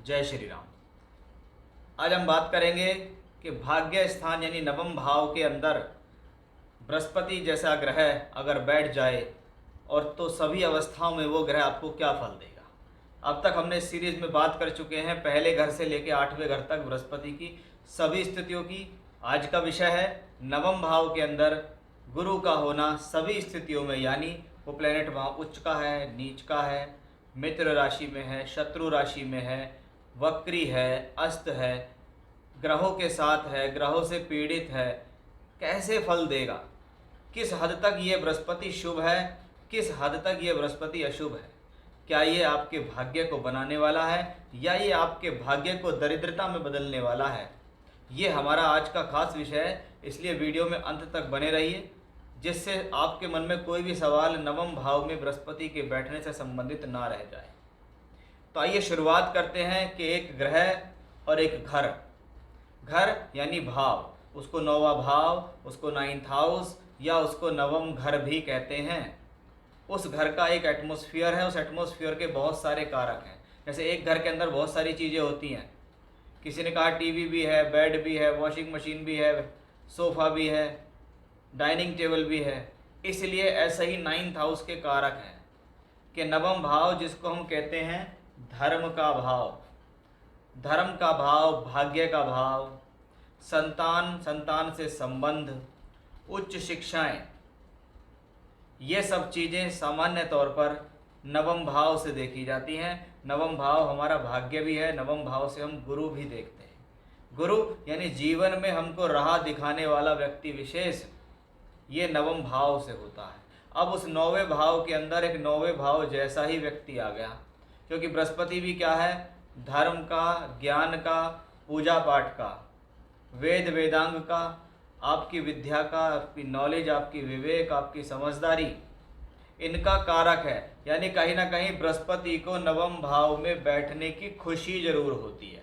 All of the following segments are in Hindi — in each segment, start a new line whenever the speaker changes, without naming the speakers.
जय श्री राम। आज हम बात करेंगे कि भाग्य स्थान यानी नवम भाव के अंदर बृहस्पति जैसा ग्रह अगर बैठ जाए और तो सभी अवस्थाओं में वो ग्रह आपको क्या फल देगा। अब तक हमने इस सीरीज में बात कर चुके हैं पहले घर से लेकर 8वें घर तक बृहस्पति की सभी स्थितियों की। आज का विषय है नवम भाव के अंदर गुरु का होना सभी स्थितियों में, यानी वो प्लेनेट वहाँ उच्च का है, नीच का है, मित्र राशि में है, शत्रु राशि में है, वक्री है, अस्त है, ग्रहों के साथ है, ग्रहों से पीड़ित है, कैसे फल देगा, किस हद तक ये बृहस्पति शुभ है, किस हद तक ये बृहस्पति अशुभ है, क्या ये आपके भाग्य को बनाने वाला है या ये आपके भाग्य को दरिद्रता में बदलने वाला है। ये हमारा आज का खास विषय है, इसलिए वीडियो में अंत तक बने रहिए जिससे आपके मन में कोई भी सवाल नवम भाव में बृहस्पति के बैठने से संबंधित ना रह जाए। तो आइए शुरुआत करते हैं कि एक ग्रह और एक घर, घर यानी भाव, उसको नौवा भाव, उसको 9th हाउस या उसको नवम घर भी कहते हैं। उस घर का एक एटमॉस्फेयर है, उस एटमॉस्फेयर के बहुत सारे कारक हैं। जैसे एक घर के अंदर बहुत सारी चीज़ें होती हैं, किसी ने कहा टीवी भी है, बेड भी है, वॉशिंग मशीन भी है, सोफ़ा भी है, डाइनिंग टेबल भी है। इसलिए ऐसा ही 9th हाउस के कारक हैं कि नवम भाव जिसको हम कहते हैं धर्म का भाव, धर्म का भाव, भाग्य का भाव, संतान, संतान से संबंध, उच्च शिक्षाएं, ये सब चीज़ें सामान्य तौर पर नवम भाव से देखी जाती हैं। नवम भाव हमारा भाग्य भी है, नवम भाव से हम गुरु भी देखते हैं। गुरु यानी जीवन में हमको राह दिखाने वाला व्यक्ति विशेष, ये नवम भाव से होता है। अब उस 9वें भाव के अंदर एक 9वें भाव जैसा ही व्यक्ति आ गया, क्योंकि बृहस्पति भी क्या है, धर्म का, ज्ञान का, पूजा पाठ का, वेद वेदांग का, आपकी विद्या का, आपकी नॉलेज, आपकी विवेक, आपकी समझदारी, इनका कारक है। यानी कहीं ना कहीं बृहस्पति को नवम भाव में बैठने की खुशी जरूर होती है।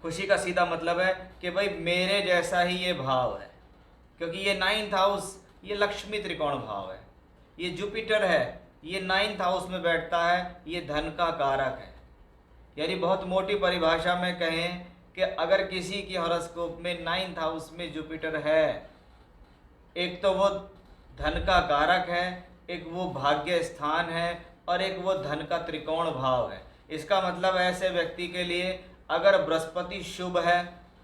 खुशी का सीधा मतलब है कि भाई मेरे जैसा ही ये भाव है, क्योंकि ये 9th हाउस, ये लक्ष्मी त्रिकोण भाव है, ये जुपिटर है, ये 9th हाउस में बैठता है, ये धन का कारक है। यानी बहुत मोटी परिभाषा में कहें कि अगर किसी की हॉरोस्कोप में 9th हाउस में जुपिटर है, एक तो वो धन का कारक है, एक वो भाग्य स्थान है और एक वो धन का त्रिकोण भाव है। इसका मतलब ऐसे व्यक्ति के लिए अगर बृहस्पति शुभ है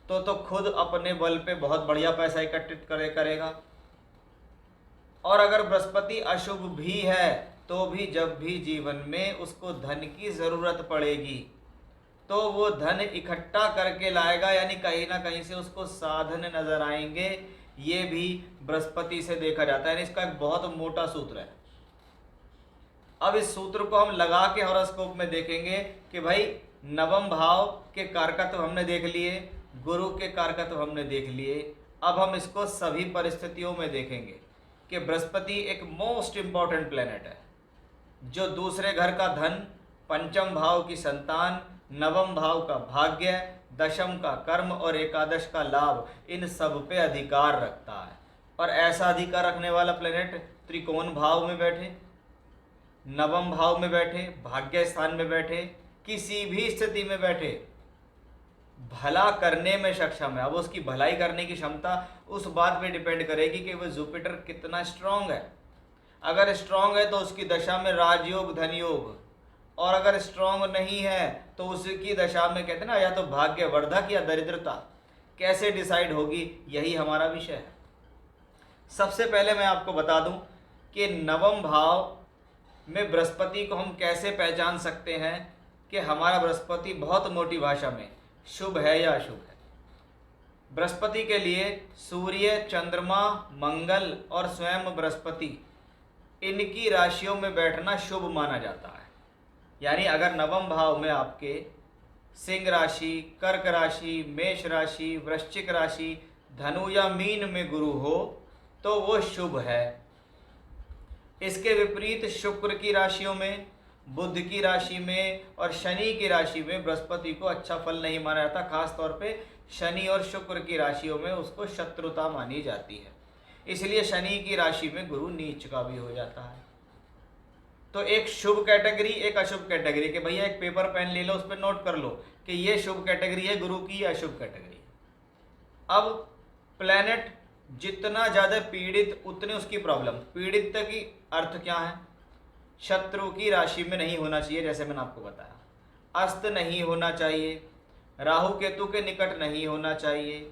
तो खुद अपने बल पे बहुत बढ़िया पैसा इकट्ठित करेगा, और अगर बृहस्पति अशुभ भी है तो भी जब भी जीवन में उसको धन की ज़रूरत पड़ेगी तो वो धन इकट्ठा करके लाएगा, यानी कहीं ना कहीं से उसको साधन नजर आएंगे। ये भी बृहस्पति से देखा जाता है। इसका एक बहुत मोटा सूत्र है। अब इस सूत्र को हम लगा के हॉरोस्कोप में देखेंगे कि भाई नवम भाव के कारकत्व हमने देख लिए, गुरु के कारकत्व हमने देख लिए। अब हम इसको सभी परिस्थितियों में देखेंगे कि बृहस्पति एक मोस्ट इम्पॉर्टेंट प्लेनेट है जो दूसरे घर का धन, पंचम भाव की संतान, नवम भाव का भाग्य, दशम का कर्म और एकादश का लाभ, इन सब पे अधिकार रखता है। और ऐसा अधिकार रखने वाला प्लेनेट त्रिकोण भाव में बैठे, नवम भाव में बैठे, भाग्य स्थान में बैठे, किसी भी स्थिति में बैठे, भला करने में सक्षम है। अब उसकी भलाई करने की क्षमता उस बात पे डिपेंड करेगी कि वह जुपिटर कितना स्ट्रांग है। अगर स्ट्रांग है तो उसकी दशा में राजयोग, धनयोग, और अगर स्ट्रांग नहीं है तो उसकी दशा में कहते हैं ना, या तो भाग्यवर्धक या दरिद्रता, कैसे डिसाइड होगी, यही हमारा विषय है। सबसे पहले मैं आपको बता दूं कि नवम भाव में बृहस्पति को हम कैसे पहचान सकते हैं कि हमारा बृहस्पति बहुत मोटी भाषा में शुभ है या अशुभ है। बृहस्पति के लिए सूर्य, चंद्रमा, मंगल और स्वयं बृहस्पति, इनकी राशियों में बैठना शुभ माना जाता है। यानी अगर नवम भाव में आपके सिंह राशि, कर्क राशि, मेष राशि, वृश्चिक राशि, धनु या मीन में गुरु हो तो वो शुभ है। इसके विपरीत शुक्र की राशियों में, बुध की राशि में और शनि की राशि में बृहस्पति को अच्छा फल नहीं माना जाता। खास तौर पे शनि और शुक्र की राशियों में उसको शत्रुता मानी जाती है। इसलिए शनि की राशि में गुरु नीच का भी हो जाता है। तो एक शुभ कैटेगरी, एक अशुभ कैटेगरी, कि भैया एक पेपर पेन ले लो, उस पर नोट कर लो कि ये शुभ कैटेगरी है गुरु की, या अशुभ कैटेगरी है। अब प्लैनेट जितना ज्यादा पीड़ित उतनी उसकी प्रॉब्लम। पीड़ित की अर्थ क्या है? शत्रु की राशि में नहीं होना चाहिए, जैसे मैंने आपको बताया, अस्त नहीं होना चाहिए, राहु केतु के निकट नहीं होना चाहिए,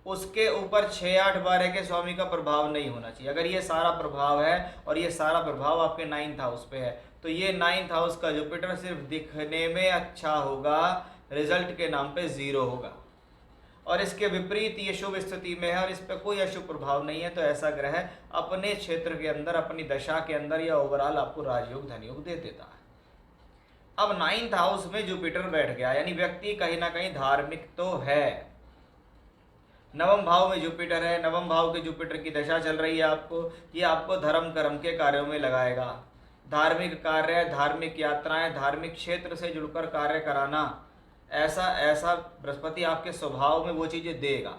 उसके ऊपर 6, 8, 12 के स्वामी का प्रभाव नहीं होना चाहिए। अगर ये सारा प्रभाव है और ये सारा प्रभाव आपके 9th हाउस पे है, तो ये 9th हाउस का जुपिटर सिर्फ दिखने में अच्छा होगा, रिजल्ट के नाम पे 0 होगा। और इसके विपरीत ये शुभ स्थिति में है और इस पर कोई अशुभ प्रभाव नहीं है, तो ऐसा ग्रह अपने क्षेत्र के अंदर, अपनी दशा के अंदर या ओवरऑल आपको राजयोग धनयोग दे देता है। अब 9th हाउस में जुपिटर बैठ गया, यानी व्यक्ति कहीं ना कहीं धार्मिक तो है। नवम भाव में जुपिटर है, नवम भाव के जुपिटर की दशा चल रही है आपको, ये आपको धर्म कर्म के कार्यों में लगाएगा। धार्मिक कार्य, धार्मिक यात्राएं, धार्मिक क्षेत्र से जुड़कर कार्य कराना, ऐसा बृहस्पति आपके स्वभाव में वो चीज़ें देगा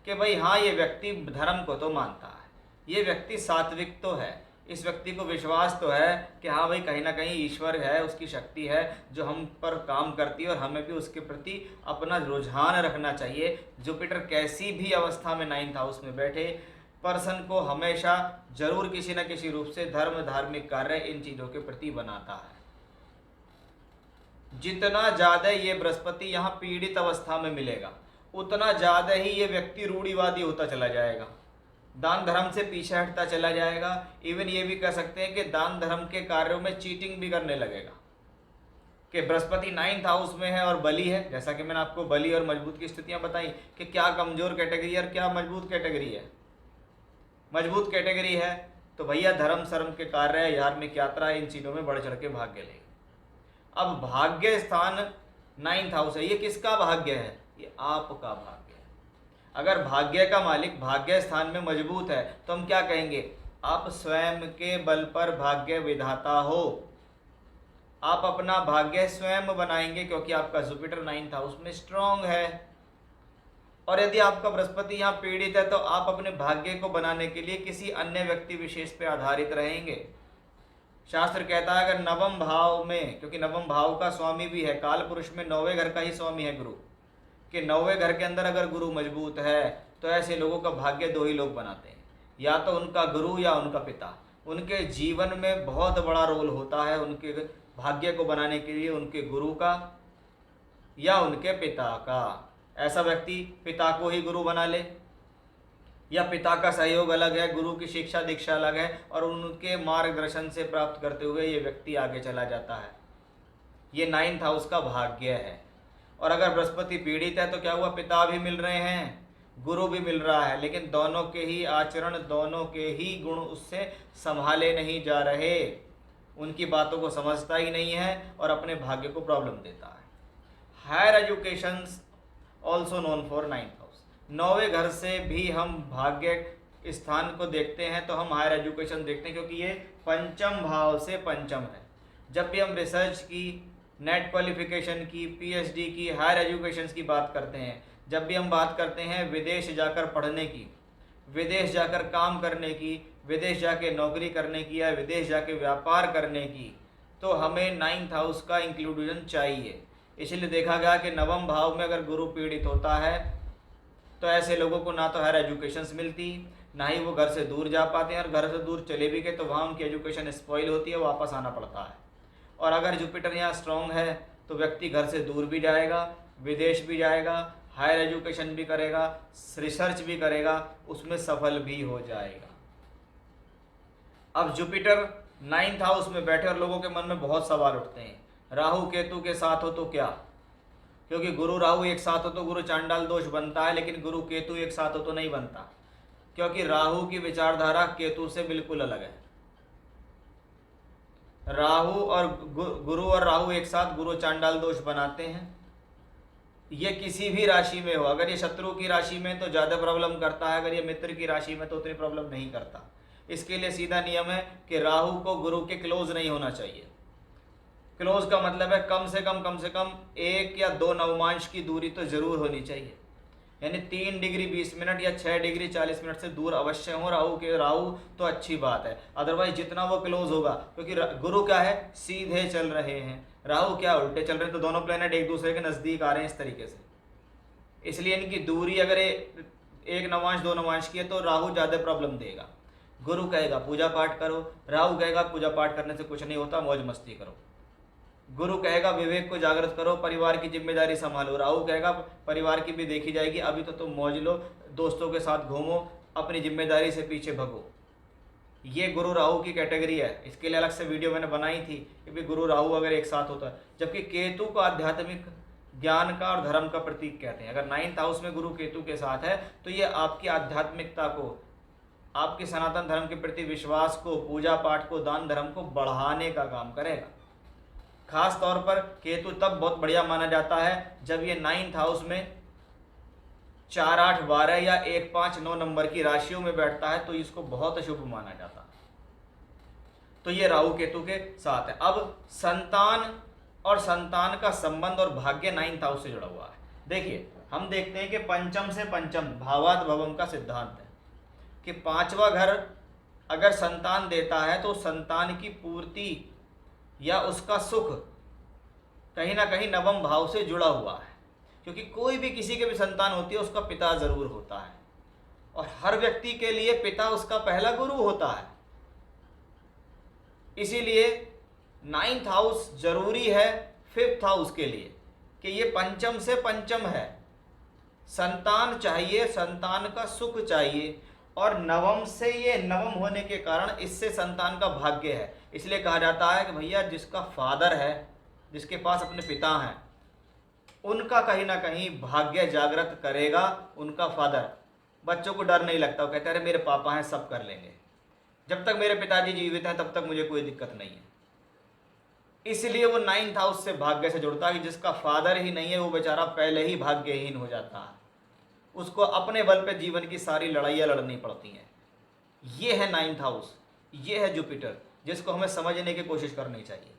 कि भाई हाँ, ये व्यक्ति धर्म को तो मानता है, ये व्यक्ति सात्विक तो है, इस व्यक्ति को विश्वास तो है कि हाँ भाई कहीं ना कहीं ईश्वर है, उसकी शक्ति है जो हम पर काम करती है और हमें भी उसके प्रति अपना रुझान रखना चाहिए। जुपिटर कैसी भी अवस्था में 9th हाउस में बैठे, पर्सन को हमेशा जरूर किसी न किसी रूप से धर्म, धार्मिक कार्य, इन चीज़ों के प्रति बनाता है। जितना ज़्यादा ये बृहस्पति यहाँ पीड़ित अवस्था में मिलेगा, उतना ज़्यादा ही ये व्यक्ति रूढ़िवादी होता चला जाएगा, दान धर्म से पीछे हटता चला जाएगा। इवन ये भी कह सकते हैं कि दान धर्म के कार्यों में चीटिंग भी करने लगेगा। कि बृहस्पति 9th हाउस में है और बली है, जैसा कि मैंने आपको बली और मजबूत की स्थितियां बताई कि क्या कमजोर कैटेगरी है और क्या मजबूत कैटेगरी है। मजबूत कैटेगरी है तो भैया धर्म शर्म के कार्य, धार्मिक यात्रा, इन चीज़ों में बढ़ चढ़ के भाग्य लेगी। अब भाग्य स्थान 9th हाउस है, ये किसका भाग्य है? ये आपका भाग्य। अगर भाग्य का मालिक भाग्य स्थान में मजबूत है तो हम क्या कहेंगे? आप स्वयं के बल पर भाग्य विधाता हो, आप अपना भाग्य स्वयं बनाएंगे, क्योंकि आपका जुपिटर 9th हाउस में स्ट्रांग है। और यदि आपका बृहस्पति यहाँ पीड़ित है तो आप अपने भाग्य को बनाने के लिए किसी अन्य व्यक्ति विशेष पे आधारित रहेंगे। शास्त्र कहता है अगर नवम भाव में, क्योंकि नवम भाव का स्वामी भी है, काल पुरुष में 9वें घर का ही स्वामी है गुरु, कि 9वें घर के अंदर अगर गुरु मजबूत है तो ऐसे लोगों का भाग्य 2 ही लोग बनाते हैं, या तो उनका गुरु या उनका पिता। उनके जीवन में बहुत बड़ा रोल होता है उनके भाग्य को बनाने के लिए उनके गुरु का या उनके पिता का। ऐसा व्यक्ति पिता को ही गुरु बना ले, या पिता का सहयोग अलग है, गुरु की शिक्षा दीक्षा अलग है, और उनके मार्गदर्शन से प्राप्त करते हुए ये व्यक्ति आगे चला जाता है। ये 9th हाउस का भाग्य है। और अगर बृहस्पति पीड़ित है तो क्या हुआ? पिता भी मिल रहे हैं, गुरु भी मिल रहा है, लेकिन दोनों के ही आचरण, दोनों के ही गुण उससे संभाले नहीं जा रहे, उनकी बातों को समझता ही नहीं है और अपने भाग्य को प्रॉब्लम देता है। Higher education also known for 9th house. 9वें घर से भी हम भाग्य स्थान को देखते हैं तो हम हायर एजुकेशन देखते हैं, क्योंकि ये पंचम भाव से पंचम है। जब भी हम रिसर्च की, नेट क्वालिफिकेशन की, पीएचडी की, हायर एजुकेशन की बात करते हैं, जब भी हम बात करते हैं विदेश जाकर पढ़ने की, विदेश जाकर काम करने की, विदेश जाके नौकरी करने की, या विदेश जाके व्यापार करने की, तो हमें 9th हाउस का इंक्लूजन चाहिए। इसलिए देखा गया कि नवम भाव में अगर गुरु पीड़ित होता है तो ऐसे लोगों को ना तो हायर एजुकेशन मिलती, ना ही वो घर से दूर जा पाते हैं, और घर से दूर चले भी गए तो वहाँ उनकी एजुकेशन स्पॉइल होती है, वापस आना पड़ता है। और अगर जुपिटर यहाँ स्ट्रॉन्ग है तो व्यक्ति घर से दूर भी जाएगा, विदेश भी जाएगा, हायर एजुकेशन भी करेगा, रिसर्च भी करेगा, उसमें सफल भी हो जाएगा। अब जुपिटर 9th हाउस में बैठे और लोगों के मन में बहुत सवाल उठते हैं, राहु केतु के साथ हो तो क्या? क्योंकि गुरु राहु एक साथ हो तो गुरु चांडाल दोष बनता है, लेकिन गुरु केतु एक साथ हो तो नहीं बनता, क्योंकि राहु की विचारधारा केतु से बिल्कुल अलग है। राहु और गुरु और राहु एक साथ गुरु चांडाल दोष बनाते हैं। ये किसी भी राशि में हो, अगर ये शत्रु की राशि में तो ज़्यादा प्रॉब्लम करता है, अगर ये मित्र की राशि में तो उतनी प्रॉब्लम नहीं करता। इसके लिए सीधा नियम है कि राहु को गुरु के क्लोज नहीं होना चाहिए। क्लोज का मतलब है कम से कम 1 या 2 नवमांश की दूरी तो जरूर होनी चाहिए। यानी 3 डिग्री 20 मिनट या 6 डिग्री 40 मिनट से दूर अवश्य हो राहु तो अच्छी बात है। अदरवाइज जितना वो क्लोज होगा, क्योंकि गुरु क्या है, सीधे चल रहे हैं, राहु क्या उल्टे चल रहे हैं, तो दोनों प्लेनेट एक दूसरे के नज़दीक आ रहे हैं इस तरीके से। इसलिए इनकी दूरी अगर 1 नवांश 2 नवांश की है तो राहु ज़्यादा प्रॉब्लम देगा। गुरु कहेगा पूजा पाठ करो, राहु कहेगा पूजा पाठ करने से कुछ नहीं होता, मौज मस्ती करो। गुरु कहेगा विवेक को जागृत करो, परिवार की जिम्मेदारी संभालो, राहु कहेगा परिवार की भी देखी जाएगी, अभी तो तुम मौज लो, दोस्तों के साथ घूमो, अपनी जिम्मेदारी से पीछे भगो। ये गुरु राहु की कैटेगरी है। इसके लिए अलग से वीडियो मैंने बनाई थी कि भी गुरु राहु अगर एक साथ होता है। जबकि केतु को आध्यात्मिक ज्ञान का और धर्म का प्रतीक कहते हैं। अगर 9th हाउस में गुरु केतु के साथ है तो ये आपकी आध्यात्मिकता को, आपके सनातन धर्म के प्रति विश्वास को, पूजा पाठ को, दान धर्म को बढ़ाने का काम करेगा। खास तौर पर केतु तब बहुत बढ़िया माना जाता है जब ये 9th हाउस में 4, 8, 12 या 1, 5, 9 नंबर की राशियों में बैठता है, तो इसको बहुत शुभ माना जाता है। तो ये राहु केतु के साथ है। अब संतान और संतान का संबंध और भाग्य 9th हाउस से जुड़ा हुआ है। देखिए, हम देखते हैं कि पंचम से पंचम भावात भवम का सिद्धांत है कि 5वां घर अगर संतान देता है तो संतान की पूर्ति या उसका सुख कहीं ना कहीं नवम भाव से जुड़ा हुआ है। क्योंकि कोई भी किसी के भी संतान होती है उसका पिता जरूर होता है, और हर व्यक्ति के लिए पिता उसका पहला गुरु होता है। इसीलिए 9th हाउस जरूरी है 5th हाउस के लिए कि ये पंचम से पंचम है, संतान चाहिए, संतान का सुख चाहिए, और नवम से ये नवम होने के कारण इससे संतान का भाग्य है। इसलिए कहा जाता है कि भैया जिसका फादर है, जिसके पास अपने पिता हैं, उनका कहीं ना कहीं भाग्य जागृत करेगा उनका फादर। बच्चों को डर नहीं लगता, वो कहते हैं मेरे पापा हैं, सब कर लेंगे, जब तक मेरे पिताजी जीवित हैं तब तक मुझे कोई दिक्कत नहीं है। इसलिए वो 9th हाउस से भाग्य से जुड़ता है कि जिसका फादर ही नहीं है वो बेचारा पहले ही भाग्यहीन हो जाता है, उसको अपने बल पे जीवन की सारी लड़ाइयाँ लड़नी पड़ती हैं। ये है 9th हाउस, ये है जुपिटर, जिसको हमें समझने की कोशिश करनी चाहिए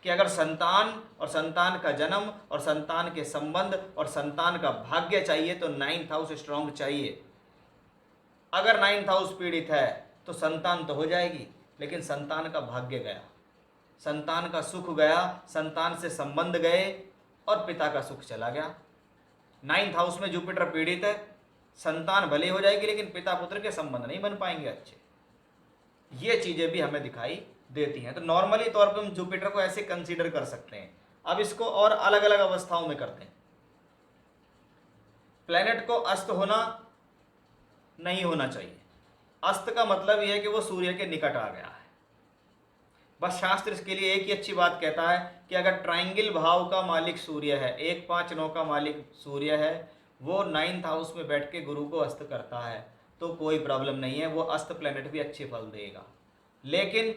कि अगर संतान और संतान का जन्म और संतान के संबंध और संतान का भाग्य चाहिए तो 9th हाउस स्ट्रांग चाहिए। अगर 9th हाउस पीड़ित है तो संतान तो हो जाएगी, लेकिन संतान का भाग्य गया, संतान का सुख गया, संतान से संबंध गए और पिता का सुख चला गया। 9th हाउस में जुपिटर पीड़ित है, संतान भले हो जाएगी लेकिन पिता पुत्र के संबंध नहीं बन पाएंगे अच्छे। ये चीज़ें भी हमें दिखाई देती हैं। तो नॉर्मली तौर पे हम जुपिटर को ऐसे कंसीडर कर सकते हैं। अब इसको और अलग अलग अवस्थाओं में करते हैं। प्लेनेट को अस्त होना नहीं होना चाहिए। अस्त का मतलब यह है कि वो सूर्य के निकट आ गया है। बस शास्त्र इसके लिए एक ही अच्छी बात कहता है कि अगर ट्रायंगल भाव का मालिक सूर्य है, 1, 5, 9 का मालिक सूर्य है, वो 9th हाउस में बैठ के गुरु को अस्त करता है तो कोई प्रॉब्लम नहीं है, वो अस्त प्लेनेट भी अच्छे फल देगा। लेकिन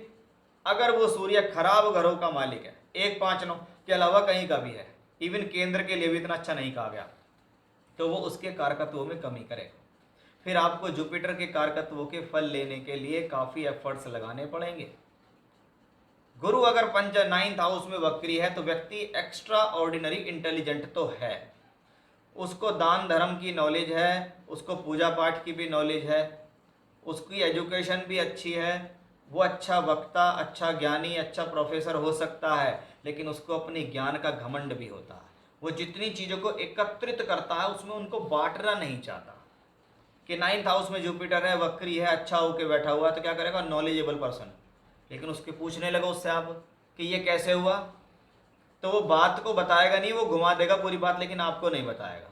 अगर वो सूर्य खराब घरों का मालिक है, 1, 5, 9 के अलावा कहीं का भी है, इवन केंद्र के लिए भी इतना अच्छा नहीं कहा गया, तो वो उसके कारकत्वों में कमी करेगा। फिर आपको जुपिटर के कारकत्वों के फल लेने के लिए काफ़ी एफर्ट्स लगाने पड़ेंगे। गुरु अगर 9th हाउस में वक्री है तो व्यक्ति एक्स्ट्रा ऑर्डिनरी इंटेलिजेंट तो है, उसको दान धर्म की नॉलेज है, उसको पूजा पाठ की भी नॉलेज है, उसकी एजुकेशन भी अच्छी है, वो अच्छा वक्ता, अच्छा ज्ञानी, अच्छा प्रोफेसर हो सकता है, लेकिन उसको अपनी ज्ञान का घमंड भी होता है। वो जितनी चीज़ों को एकत्रित करता है उसमें उनको बांटना नहीं चाहता। कि 9th हाउस में जुपिटर है, वक्री है, अच्छा होके बैठा हुआ है, तो क्या करेगा, नॉलेजेबल पर्सन, लेकिन उसके पूछने लगा उससे आप कि ये कैसे हुआ, तो वो बात को बताएगा नहीं, वो घुमा देगा पूरी बात, लेकिन आपको नहीं बताएगा।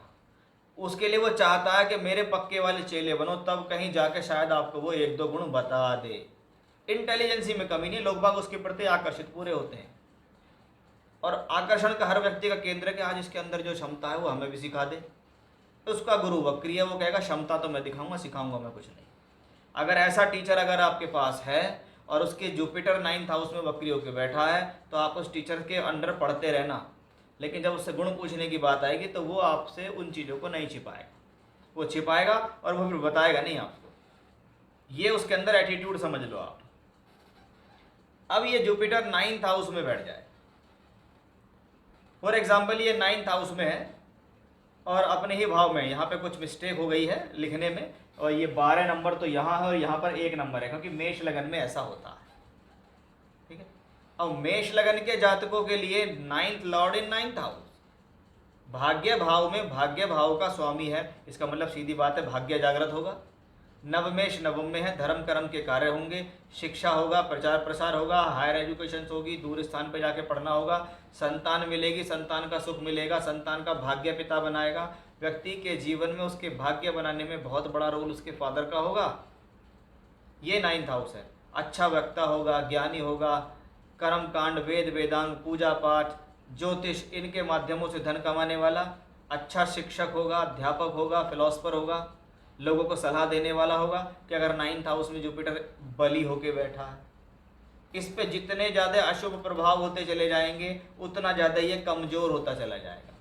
उसके लिए वो चाहता है कि मेरे पक्के वाले चेले बनो, तब कहीं जाके शायद आपको वो 1-2 गुण बता दे। इंटेलिजेंसी में कमी नहीं, लोग बाग उसके प्रति आकर्षित पूरे होते हैं। और आकर्षण का हर व्यक्ति का केंद्र है कि आज इसके अंदर जो क्षमता है वो हमें भी सिखा दे। उसका गुरु वक्री है, वो कहेगा क्षमता तो मैं दिखाऊंगा, सिखाऊंगा मैं कुछ नहीं। अगर ऐसा टीचर अगर आपके पास है और उसके जुपिटर 9th हाउस में वक्री होकर बैठा है तो आप उस टीचर के अंडर पढ़ते रहना, लेकिन जब उससे गुण पूछने की बात आएगी तो वो आपसे उन चीज़ों को नहीं छिपाएगा, वो छिपाएगा और वो फिर बताएगा नहीं आपको। ये उसके अंदर एटीट्यूड समझ लो आप। अब ये जुपिटर 9th हाउस में बैठ जाए, फॉर एग्जाम्पल ये 9th हाउस में है और अपने ही भाव में, यहाँ पे कुछ मिस्टेक हो गई है लिखने में, और ये 12 नंबर तो यहाँ है और यहाँ पर 1 नंबर है, क्योंकि मेष लगन में ऐसा होता है। ठीक है, अब मेष लगन के जातकों के लिए 9th लॉर्ड इन 9th हाउस, भाग्य भाव में भाग्य भाव का स्वामी है, इसका मतलब सीधी बात है भाग्य जागृत होगा। नवमेश नवम में है, धर्म कर्म के कार्य होंगे, शिक्षा होगा, प्रचार प्रसार होगा, हायर एजुकेशन होगी, दूर स्थान पर जाके पढ़ना होगा, संतान मिलेगी, संतान का सुख मिलेगा, संतान का भाग्य पिता बनाएगा। व्यक्ति के जीवन में उसके भाग्य बनाने में बहुत बड़ा रोल उसके फादर का होगा। ये 9th हाउस है। अच्छा वक्ता होगा, ज्ञानी होगा, कर्म कांड, वेद वेदांग, पूजा पाठ, ज्योतिष, इनके माध्यमों से धन कमाने वाला, अच्छा शिक्षक होगा, अध्यापक होगा, फिलोसफर होगा, लोगों को सलाह देने वाला होगा। कि अगर 9th हाउस में जुपिटर बली होके बैठा है, इस पे जितने ज़्यादा अशुभ प्रभाव होते चले जाएंगे उतना ज़्यादा ये कमज़ोर होता चला जाएगा।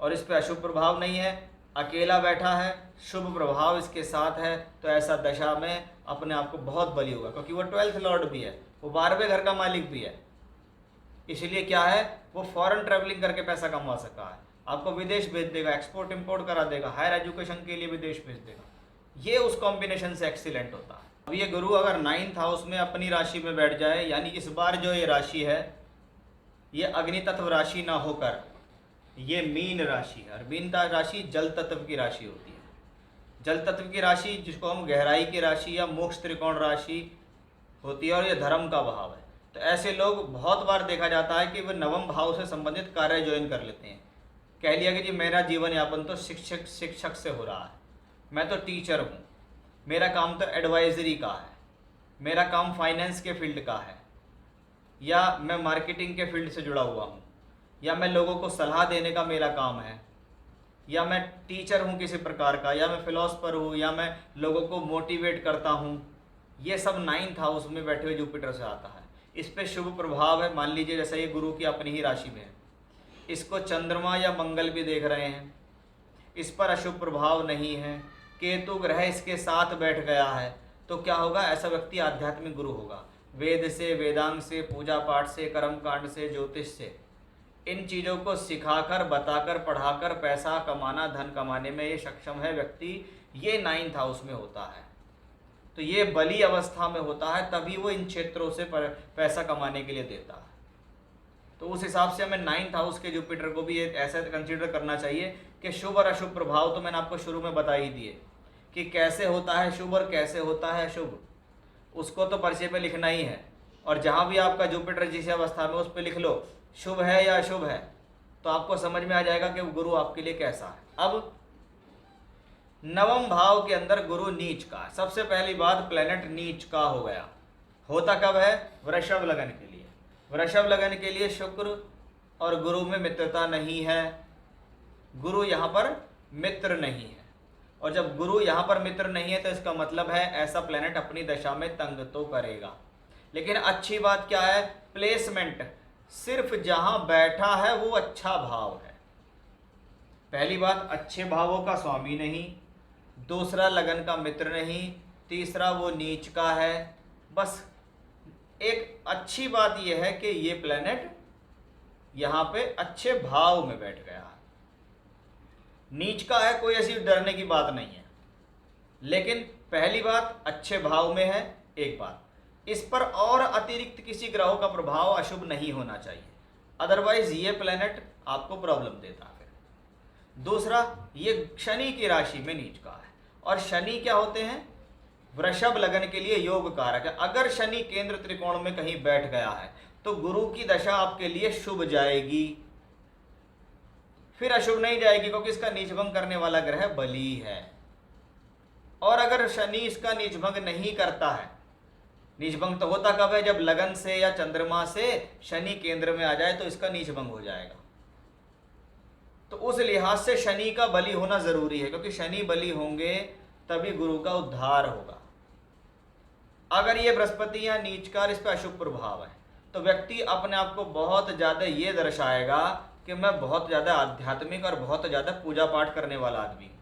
और इस पे अशुभ प्रभाव नहीं है, अकेला बैठा है, शुभ प्रभाव इसके साथ है, तो ऐसा दशा में अपने आप को बहुत बली होगा, क्योंकि वो 12th लॉर्ड भी है, वो 12वें घर का मालिक भी है। इसलिए क्या है, वो फॉरेन ट्रैवलिंग करके पैसा कमा सका है, आपको विदेश भेज देगा, एक्सपोर्ट इंपोर्ट करा देगा, हायर एजुकेशन के लिए विदेश भेज देगा। ये उस कॉम्बिनेशन से एक्सीलेंट होता है। अब ये गुरु अगर 9th हाउस में अपनी राशि में बैठ जाए, यानी इस बार जो ये राशि है ये अग्नि तत्व राशि ना होकर ये मीन राशि है, और मीन राशि जल तत्व की राशि होती है। जल तत्व की राशि जिसको हम गहराई की राशि या मोक्ष त्रिकोण राशि होती है, और ये धर्म का भाव है। तो ऐसे लोग बहुत बार देखा जाता है कि वे नवम भाव से संबंधित कार्य ज्वाइन कर लेते हैं। कह लिया कि जी मेरा जीवन यापन तो शिक्षक से हो रहा है, मैं तो टीचर हूँ, मेरा काम तो एडवाइजरी का है, मेरा काम फाइनेंस के फील्ड का है, या मैं मार्केटिंग के फील्ड से जुड़ा हुआ हूँ, या मैं लोगों को सलाह देने का मेरा काम है, या मैं टीचर हूँ किसी प्रकार का, या मैं फिलोसफर हूँ, या मैं लोगों को मोटिवेट करता हूँ। ये सब 9th हाउस में बैठे हुए जुपिटर से आता है। इस पे शुभ प्रभाव है। मान लीजिए जैसे ये गुरु की अपनी ही राशि में है, इसको चंद्रमा या मंगल भी देख रहे हैं, इस पर अशुभ प्रभाव नहीं है, केतु ग्रह इसके साथ बैठ गया है, तो क्या होगा, ऐसा व्यक्ति आध्यात्मिक गुरु होगा। वेद से, वेदांग से, पूजा पाठ से, कर्म कांड से, ज्योतिष से, इन चीज़ों को सिखाकर, बताकर, पढ़ाकर पैसा कमाना, धन कमाने में ये सक्षम है व्यक्ति। ये 9th हाउस में होता है, तो ये बली अवस्था में होता है, तभी वो इन क्षेत्रों से पैसा कमाने के लिए देता है। तो उस हिसाब से हमें 9th हाउस के जुपिटर को भी ऐसा कंसीडर करना चाहिए कि शुभ और अशुभ प्रभाव तो मैंने आपको शुरू में बता ही दिए कि कैसे होता है शुभ और कैसे होता है अशुभ, उसको तो पर्चे पे लिखना ही है। और जहाँ भी आपका जुपिटर जिस अवस्था में, उस पर लिख लो शुभ है या अशुभ है, तो आपको समझ में आ जाएगा कि गुरु आपके लिए कैसा है। अब नवम भाव के अंदर गुरु नीच का है। सबसे पहली बात, प्लेनेट नीच का हो गया। होता कब है, वृषभ लगन के लिए। वृषभ लगन के लिए शुक्र और गुरु में मित्रता नहीं है, गुरु यहाँ पर मित्र नहीं है। और जब गुरु यहाँ पर मित्र नहीं है तो इसका मतलब है ऐसा प्लेनेट अपनी दशा में तंग तो करेगा। लेकिन अच्छी बात क्या है, प्लेसमेंट सिर्फ जहाँ बैठा है वो अच्छा भाव है। पहली बात, अच्छे भावों का स्वामी नहीं, दूसरा लगन का मित्र नहीं, तीसरा वो नीच का है। बस एक अच्छी बात यह है कि ये प्लेनेट यहाँ पे अच्छे भाव में बैठ गया है। नीच का है, कोई ऐसी डरने की बात नहीं है, लेकिन पहली बात अच्छे भाव में है। एक बात, इस पर और अतिरिक्त किसी ग्रहों का प्रभाव अशुभ नहीं होना चाहिए, अदरवाइज ये प्लेनेट आपको प्रॉब्लम देता है। दूसरा, ये शनि की राशि में नीच का है, और शनि क्या होते हैं, वृषभ लगन के लिए योग कारक है। अगर शनि केंद्र त्रिकोण में कहीं बैठ गया है तो गुरु की दशा आपके लिए शुभ जाएगी, फिर अशुभ नहीं जाएगी, क्योंकि इसका नीचभंग करने वाला ग्रह बली है। और अगर शनि इसका नीचभंग नहीं करता है, नीचभंग तो होता कब है, जब लगन से या चंद्रमा से शनि केंद्र में आ जाए तो इसका नीचभंग हो जाएगा। तो उस लिहाज से शनि का बली होना जरूरी है, क्योंकि शनि बली होंगे तभी गुरु का उद्धार होगा। अगर ये बृहस्पति या नीचकार, इस पर अशुभ प्रभाव है, तो व्यक्ति अपने आप को बहुत ज़्यादा ये दर्शाएगा कि मैं बहुत ज़्यादा आध्यात्मिक और बहुत ज़्यादा पूजा पाठ करने वाला आदमी हूँ।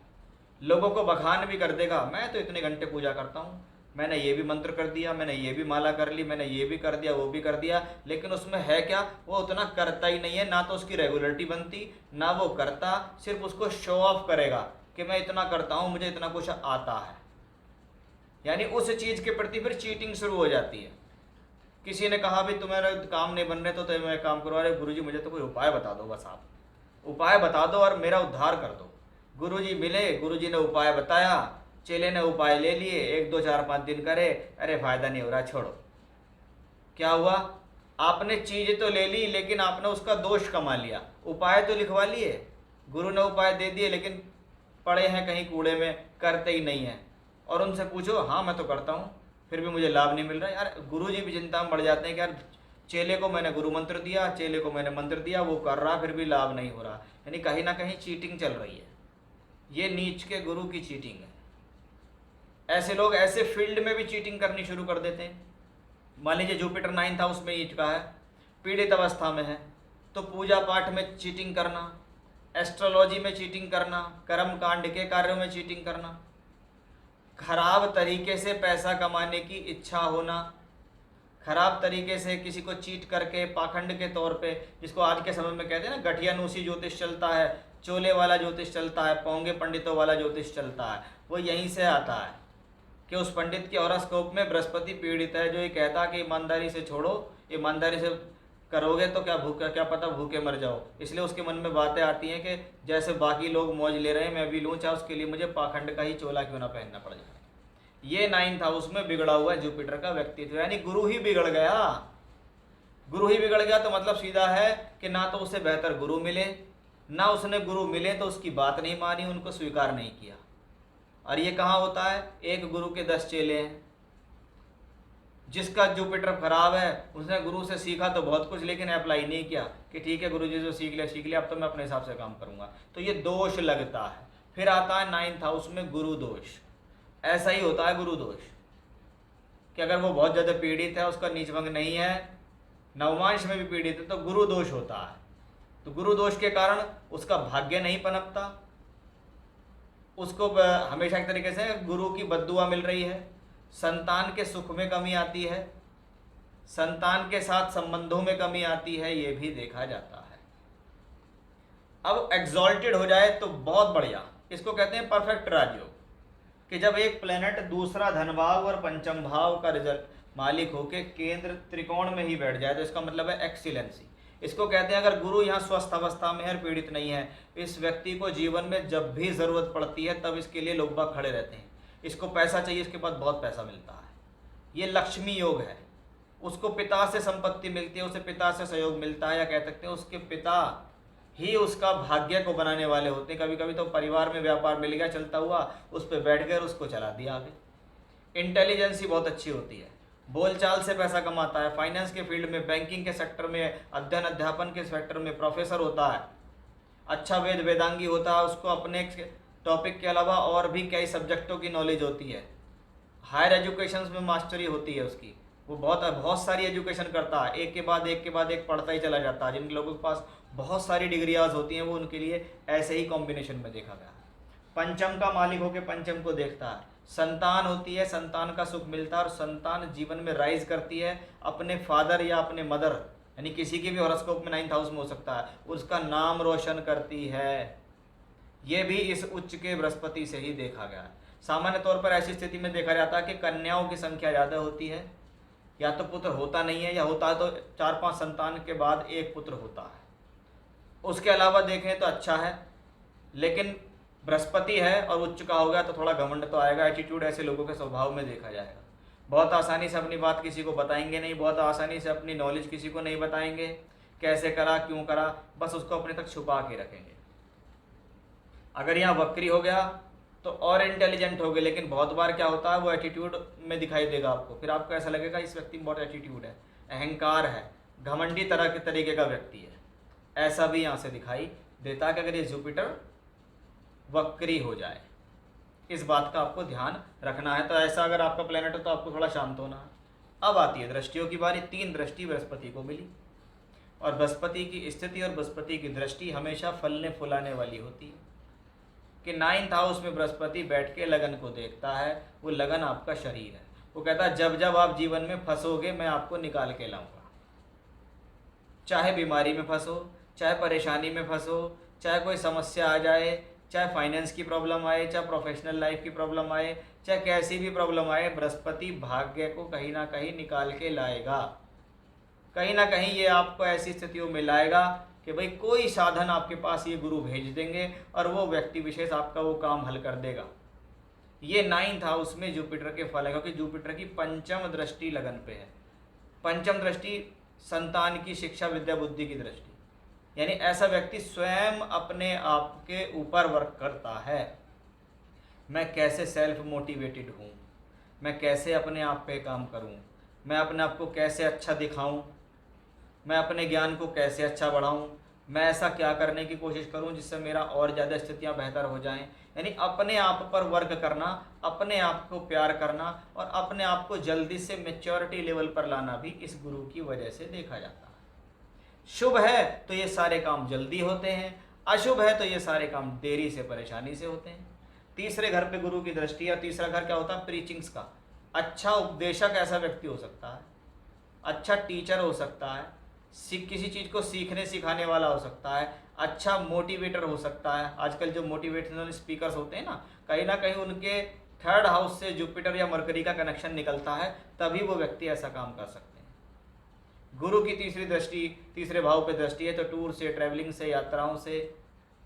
लोगों को बखान भी कर देगा, मैं तो इतने घंटे पूजा करता हूँ, मैंने ये भी मंत्र कर दिया, मैंने ये भी माला कर ली, मैंने ये भी कर दिया, वो भी कर दिया, लेकिन उसमें है क्या, वो उतना करता ही नहीं है। ना तो उसकी रेगुलरिटी बनती, ना वो करता, सिर्फ उसको शो ऑफ करेगा कि मैं इतना करता हूँ, मुझे इतना कुछ आता है। यानी उस चीज़ के प्रति फिर चीटिंग शुरू हो जाती है। किसी ने कहा भी तुम्हारे काम नहीं बन रहे तो मैं काम करवा रहे, गुरुजी मुझे तो कोई उपाय बता दो, बस आप उपाय बता दो और मेरा उद्धार कर दो। गुरुजी मिले, गुरुजी ने उपाय बताया, चेले ने उपाय ले लिए, 1 2 4 5 दिन करे, अरे फायदा नहीं हो रहा, छोड़ो। क्या हुआ, आपने चीज तो ले ली लेकिन आपने उसका दोष कमा लिया। उपाय तो लिखवा लिए, गुरु ने उपाय दे दिए, लेकिन पड़े हैं कहीं कूड़े में, करते ही नहीं है। और उनसे पूछो, हाँ मैं तो करता हूँ, फिर भी मुझे लाभ नहीं मिल रहा है। यार गुरु जी भी चिंता में पड़ जाते हैं कि यार चेले को मैंने गुरु मंत्र दिया, चेले को मैंने मंत्र दिया, वो कर रहा, फिर भी लाभ नहीं हो रहा। यानी कहीं ना कहीं चीटिंग चल रही है। ये नीच के गुरु की चीटिंग है। ऐसे लोग ऐसे फील्ड में भी चीटिंग करनी शुरू कर देते हैं। मान लीजिए जुपिटर 9th हाउस में ईट का है, पीड़ित अवस्था में है, तो पूजा पाठ में चीटिंग करना, एस्ट्रोलॉजी में चीटिंग करना, कर्म कांड के कार्यों में चीटिंग करना, खराब तरीके से पैसा कमाने की इच्छा होना, खराब तरीके से किसी को चीट करके पाखंड के तौर पे, जिसको आज के समय में कहते हैं ना गठियानुसी ज्योतिष चलता है, चोले वाला ज्योतिष चलता है, पोंगे पंडितों वाला ज्योतिष चलता है, वो यहीं से आता है कि उस पंडित के हॉरोस्कोप में बृहस्पति पीड़ित है, जो ये कहता है कि ईमानदारी से छोड़ो, ईमानदारी से करोगे तो क्या पता भूखे मर जाओ। इसलिए उसके मन में बातें आती हैं कि जैसे बाकी लोग मौज ले रहे हैं मैं भी लूँ, चाहे उसके लिए मुझे पाखंड का ही चोला क्यों ना पहनना पड़ जाए। ये 9th हाउस में बिगड़ा हुआ है जुपिटर का व्यक्तित्व, यानी गुरु ही बिगड़ गया। गुरु ही बिगड़ गया तो मतलब सीधा है कि ना तो उसे बेहतर गुरु मिले, ना उसने गुरु मिले तो उसकी बात नहीं मानी, उनको स्वीकार नहीं किया। और ये कहाँ होता है, एक गुरु के 10 चेले हैं। जिसका जुपिटर खराब है उसने गुरु से सीखा तो बहुत कुछ, लेकिन अप्लाई नहीं किया कि ठीक है गुरु जी जो सीख लिया, अब तो मैं अपने हिसाब से काम करूंगा, तो ये दोष लगता है। फिर आता है 9th हाउस में गुरु दोष। ऐसा ही होता है गुरु दोष कि अगर वो बहुत ज़्यादा पीड़ित है, उसका नीच भंग नहीं है, नवमांश में भी पीड़ित है, तो गुरु दोष होता है। तो गुरु दोष के कारण उसका भाग्य नहीं पनपता, उसको हमेशा एक तरीके से गुरु की बद्दुआ मिल रही है, संतान के सुख में कमी आती है, संतान के साथ संबंधों में कमी आती है, ये भी देखा जाता है। अब एग्जॉल्टेड हो जाए तो बहुत बढ़िया, इसको कहते हैं परफेक्ट राजयोग, कि जब एक प्लेनेट दूसरा धन भाव और पंचम भाव का रिजल्ट मालिक होके केंद्र त्रिकोण में ही बैठ जाए तो इसका मतलब है एक्सीलेंसी। इसको कहते हैं अगर गुरु यहाँ स्वस्थ अवस्था में है, पीड़ित नहीं है, इस व्यक्ति को जीवन में जब भी ज़रूरत पड़ती है तब इसके लिए लोग बाग खड़े रहते हैं। इसको पैसा चाहिए, इसके पास बहुत पैसा मिलता है, ये लक्ष्मी योग है। उसको पिता से संपत्ति मिलती है, उसे पिता से सहयोग मिलता है, या कह सकते हैं उसके पिता ही उसका भाग्य को बनाने वाले होते हैं। कभी कभी तो परिवार में व्यापार मिल गया चलता हुआ, उस पर बैठ गए, उसको चला दिया आगे। इंटेलिजेंसी बहुत अच्छी होती है, बोलचाल से पैसा कमाता है, फाइनेंस के फील्ड में, बैंकिंग के सेक्टर में, अध्ययन अध्यापन के सेक्टर में प्रोफेसर होता है, अच्छा वेदांगी होता है, उसको अपने टॉपिक के अलावा और भी कई सब्जेक्टों की नॉलेज होती है, हायर एजुकेशन में मास्टरी होती है उसकी, वो बहुत सारी एजुकेशन करता है, एक के बाद एक पढ़ता ही चला जाता है। जिन लोगों के पास बहुत सारी डिग्रियाज होती हैं वो उनके लिए ऐसे ही कॉम्बिनेशन में देखा गया। पंचम का मालिक होकर पंचम को देखता है, संतान होती है, संतान का सुख मिलता है, और संतान जीवन में राइज करती है, अपने फादर या अपने मदर, यानी किसी की भी हॉरोस्कोप में 9th हाउस में हो सकता है, उसका नाम रोशन करती है। ये भी इस उच्च के बृहस्पति से ही देखा गया है। सामान्य तौर पर ऐसी स्थिति में देखा जाता है कि कन्याओं की संख्या ज़्यादा होती है, या तो पुत्र होता नहीं है, या होता है तो 4-5 संतान के बाद एक पुत्र होता है। उसके अलावा देखें तो अच्छा है, लेकिन बृहस्पति है और उच्च का हो गया तो थोड़ा घमंड तो आएगा, एटीट्यूड ऐसे लोगों के स्वभाव में देखा जाएगा। बहुत आसानी से अपनी बात किसी को बताएंगे नहीं, बहुत आसानी से अपनी नॉलेज किसी को नहीं बताएंगे, कैसे करा क्यों करा, बस उसको अपने तक छुपा के रखेंगे। अगर यहाँ वक्री हो गया तो और इंटेलिजेंट हो गए, लेकिन बहुत बार क्या होता है वो एटीट्यूड में दिखाई देगा आपको, फिर आपको ऐसा लगेगा इस व्यक्ति में बहुत एटीट्यूड है, अहंकार है, घमंडी तरह के तरीके का व्यक्ति है। ऐसा भी यहाँ से दिखाई देता है कि अगर ये जुपिटर वक्री हो जाए, इस बात का आपको ध्यान रखना है। तो ऐसा अगर आपका प्लेनेट हो तो आपको थोड़ा शांत होना है। अब आती है दृष्टियों की बारी। 3 दृष्टि बृहस्पति को मिली, और बृहस्पति की स्थिति और बृहस्पति की दृष्टि हमेशा फलने फुलाने वाली होती है कि 9th हाउस में बृहस्पति बैठ के लगन को देखता है। वो लगन आपका शरीर है, वो कहता है जब जब आप जीवन में फंसोगे मैं आपको निकाल के लाऊंगा। चाहे बीमारी में फंसो, चाहे परेशानी में फंसो, चाहे कोई समस्या आ जाए, चाहे फाइनेंस की प्रॉब्लम आए, चाहे प्रोफेशनल लाइफ की प्रॉब्लम आए, चाहे कैसी भी प्रॉब्लम आए, बृहस्पति भाग्य को कहीं ना कहीं निकाल के लाएगा। कहीं ना कहीं ये आपको ऐसी स्थितियों में लाएगा कि भाई कोई साधन आपके पास ये गुरु भेज देंगे और वो व्यक्ति विशेष आपका वो काम हल कर देगा। ये 9th हाउस में जुपिटर के फल है, क्योंकि जुपिटर की पंचम दृष्टि लगन पे है। पंचम दृष्टि संतान की शिक्षा विद्या बुद्धि की दृष्टि, यानी ऐसा व्यक्ति स्वयं अपने आप के ऊपर वर्क करता है। मैं कैसे सेल्फ मोटिवेटेड हूँ, मैं कैसे अपने आप पे काम करूँ, मैं अपने आप को कैसे अच्छा दिखाऊं, मैं अपने ज्ञान को कैसे अच्छा बढ़ाऊं, मैं ऐसा क्या करने की कोशिश करूं जिससे मेरा और ज़्यादा स्थितियां बेहतर हो जाएं। यानी अपने आप पर वर्क करना, अपने आप को प्यार करना और अपने आप को जल्दी से मैच्योरिटी लेवल पर लाना भी इस गुरु की वजह से देखा जाता है। शुभ है तो ये सारे काम जल्दी होते हैं, अशुभ है तो ये सारे काम देरी से परेशानी से होते हैं। तीसरे घर पे गुरु की दृष्टि है। तीसरा घर क्या होता है? प्रीचिंग्स का। अच्छा उपदेशक ऐसा व्यक्ति हो सकता है, अच्छा टीचर हो सकता है, किसी चीज़ को सीखने सिखाने वाला हो सकता है, अच्छा मोटिवेटर हो सकता है। आजकल जो मोटिवेशनल स्पीकर्स होते हैं ना कहीं उनके 3rd हाउस से जुपिटर या मरकरी का कनेक्शन निकलता है, तभी वो व्यक्ति ऐसा काम कर सकते हैं। गुरु की तीसरी दृष्टि तीसरे भाव पे दृष्टि है तो टूर से, ट्रैवलिंग से, यात्राओं से,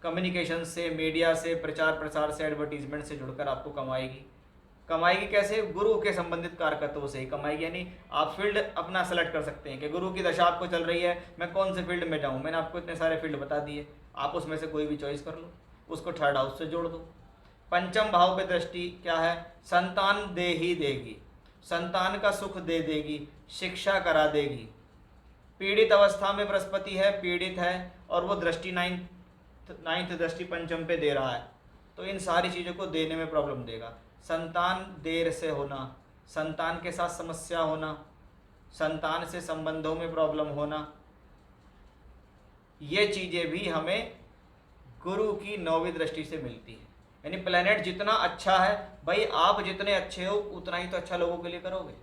कम्युनिकेशन से, मीडिया से, प्रचार प्रसार से, एडवर्टीजमेंट से जुड़कर आपको कमाएगी। कमाएगी कैसे? गुरु के संबंधित कारकत्वों से ही कमाएगी। यानी आप फील्ड अपना सेलेक्ट कर सकते हैं कि गुरु की दशा आपको चल रही है, मैं कौन से फील्ड में जाऊं। मैंने आपको इतने सारे फील्ड बता दिए, आप उसमें से कोई भी चॉइस कर लो, उसको 3rd हाउस से जोड़ दो। पंचम भाव पे दृष्टि क्या है? संतान दे ही देगी, संतान का सुख दे देगी, शिक्षा करा देगी। पीड़ित अवस्था में बृहस्पति है, पीड़ित है और वो दृष्टि 9th दृष्टि पंचम पे दे रहा है, तो इन सारी चीज़ों को देने में प्रॉब्लम देगा। संतान देर से होना, संतान के साथ समस्या होना, संतान से संबंधों में प्रॉब्लम होना, ये चीज़ें भी हमें गुरु की 9वीं दृष्टि से मिलती है। यानी प्लेनेट जितना अच्छा है भाई, आप जितने अच्छे हो उतना ही तो अच्छा लोगों के लिए करोगे,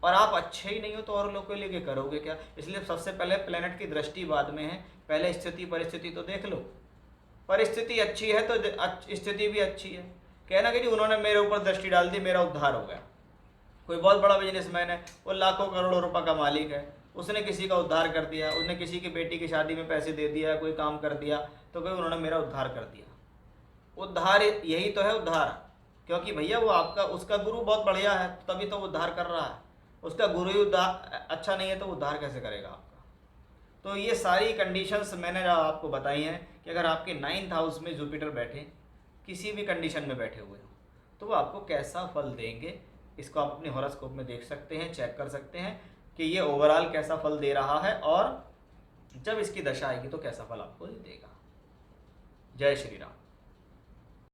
और आप अच्छे ही नहीं हो तो और लोगों के लिए करोगे क्या? इसलिए सबसे पहले प्लेनेट की दृष्टि बाद में है, पहले स्थिति परिस्थिति तो देख लो। परिस्थिति अच्छी है तो स्थिति भी अच्छी है। कहना कि जी उन्होंने मेरे ऊपर दृष्टि डाल दी, मेरा उद्धार हो गया। कोई बहुत बड़ा बिजनेसमैन है, वो लाखों करोड़ों रुपए का मालिक है, उसने किसी का उद्धार कर दिया, उसने किसी की बेटी की शादी में पैसे दे दिया, कोई काम कर दिया, तो कोई उन्होंने मेरा उद्धार कर दिया। उद्धार यही तो है उद्धार, क्योंकि भैया वो आपका उसका गुरु बहुत बढ़िया है तभी तो उद्धार कर रहा है। उसका गुरु ही उद्धार अच्छा नहीं है तो उद्धार कैसे करेगा आपका? तो ये सारी कंडीशंस मैंने आपको बताई हैं कि अगर आपके 9th हाउस में जुपिटर बैठे, किसी भी कंडीशन में बैठे हुए हो, तो वो आपको कैसा फल देंगे, इसको आप अपने हॉरोस्कोप में देख सकते हैं, चेक कर सकते हैं कि ये ओवरऑल कैसा फल दे रहा है और जब इसकी दशा आएगी तो कैसा फल आपको देगा। जय श्री राम।